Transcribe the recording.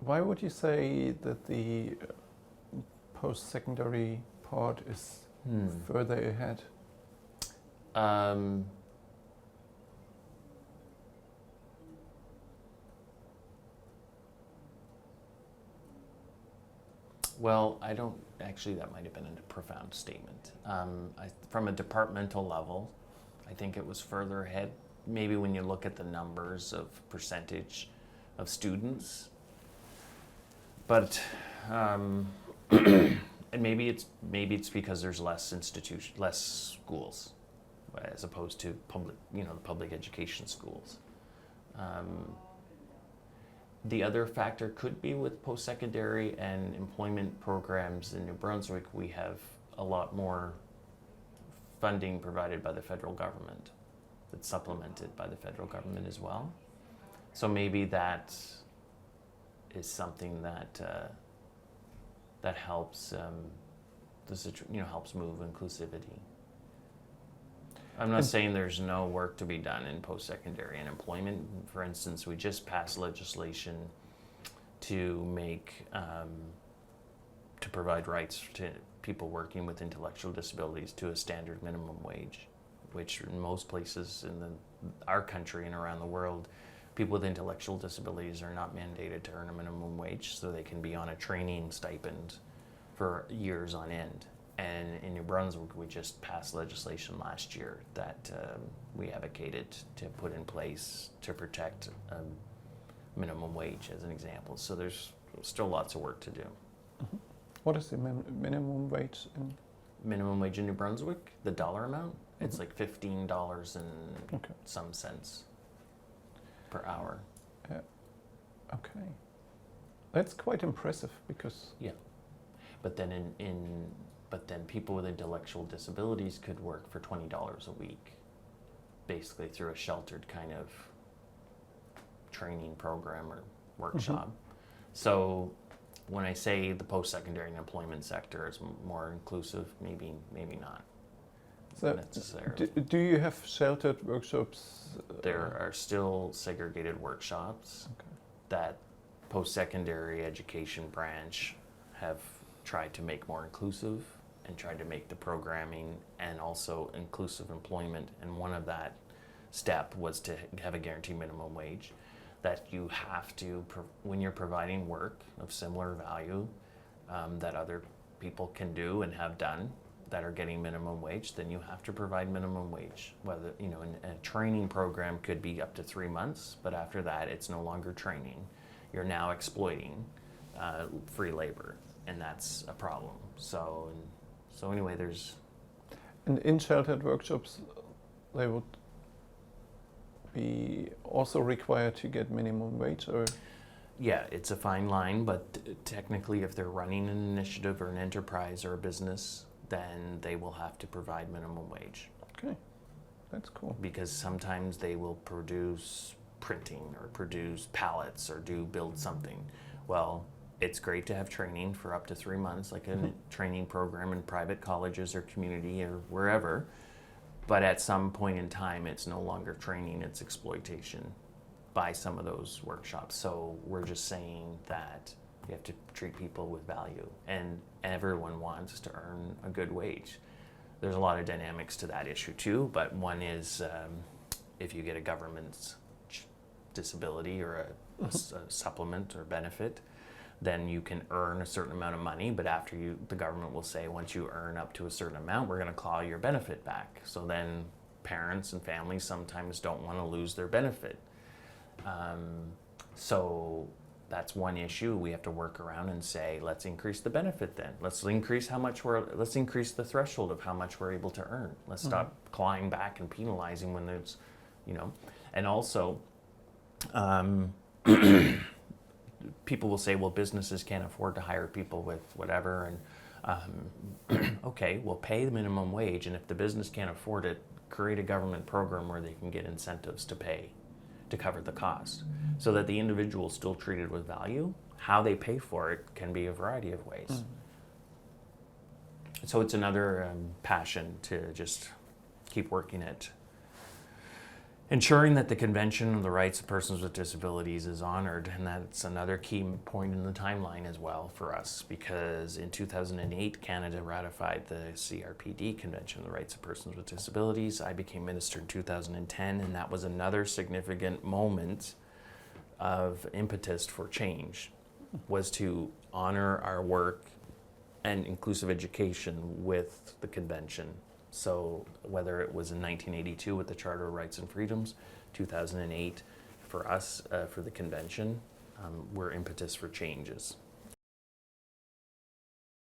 Why would you say that the post-secondary part is further ahead? Well, I don't, actually that might have been a profound statement. From a departmental level, I think it was further ahead. Maybe when you look at the numbers of percentage of students, but and maybe it's because there's less schools, as opposed to public, the public education schools. The other factor could be with post-secondary and employment programs in New Brunswick. We have a lot more funding provided by the federal government that's supplemented by the federal government as well. So maybe that is something that that helps helps move inclusivity. I'm not saying there's no work to be done in post-secondary and employment. For instance, we just passed legislation to make to provide rights to people working with intellectual disabilities to a standard minimum wage, which in most places in our country and around the world, people with intellectual disabilities are not mandated to earn a minimum wage, so they can be on a training stipend for years on end. And in New Brunswick, we just passed legislation last year that we advocated to put in place to protect minimum wage, as an example. So there's still lots of work to do. Mm-hmm. What is the minimum wage in? Minimum wage in New Brunswick, the dollar amount, it's like $15 and some cents per hour. Okay. That's quite impressive because... Yeah. But then but then people with intellectual disabilities could work for $20 a week, basically through a sheltered kind of training program or workshop. So when I say the post-secondary and employment sector is more inclusive, maybe not. So necessarily. Do you have sheltered workshops? There are still segregated workshops that post-secondary education branch have tried to make more inclusive and tried to make the programming and also inclusive employment. And one of that step was to have a guaranteed minimum wage, that you have to, when you're providing work of similar value that other people can do and have done that are getting minimum wage, then you have to provide minimum wage. Whether, a training program could be up to 3 months, but after that it's no longer training. You're now exploiting free labor, and that's a problem. So anyway, there's... And in sheltered workshops, they would be also required to get minimum wage, or? Yeah, it's a fine line, but technically if they're running an initiative or an enterprise or a business, then they will have to provide minimum wage. Okay, that's cool. Because sometimes they will produce printing or produce pallets or build something. Well, it's great to have training for up to 3 months, like a training program in private colleges or community or wherever. But at some point in time, it's no longer training, it's exploitation by some of those workshops. So we're just saying that you have to treat people with value, and everyone wants to earn a good wage. There's a lot of dynamics to that issue too, but one is if you get a government disability or a supplement or benefit, then you can earn a certain amount of money, but after the government will say, once you earn up to a certain amount, we're going to claw your benefit back. So then parents and families sometimes don't want to lose their benefit. So that's one issue we have to work around and say, let's increase the benefit then. Let's increase the threshold of how much we're able to earn. Let's stop clawing back and penalizing when there's, and also, people will say, well, businesses can't afford to hire people with whatever, and okay, well, pay the minimum wage, and if the business can't afford it, create a government program where they can get incentives to pay, to cover the cost, so that the individual is still treated with value. How they pay for it can be a variety of ways. So it's another passion to just keep working at Ensuring that the Convention on the Rights of Persons with Disabilities is honored, and that's another key point in the timeline as well for us, because in 2008, Canada ratified the CRPD, Convention on the Rights of Persons with Disabilities. I became minister in 2010, and that was another significant moment of impetus for change, was to honor our work and inclusive education with the convention. So whether it was in 1982 with the Charter of Rights and Freedoms, 2008 for us, for the convention, were impetus for changes.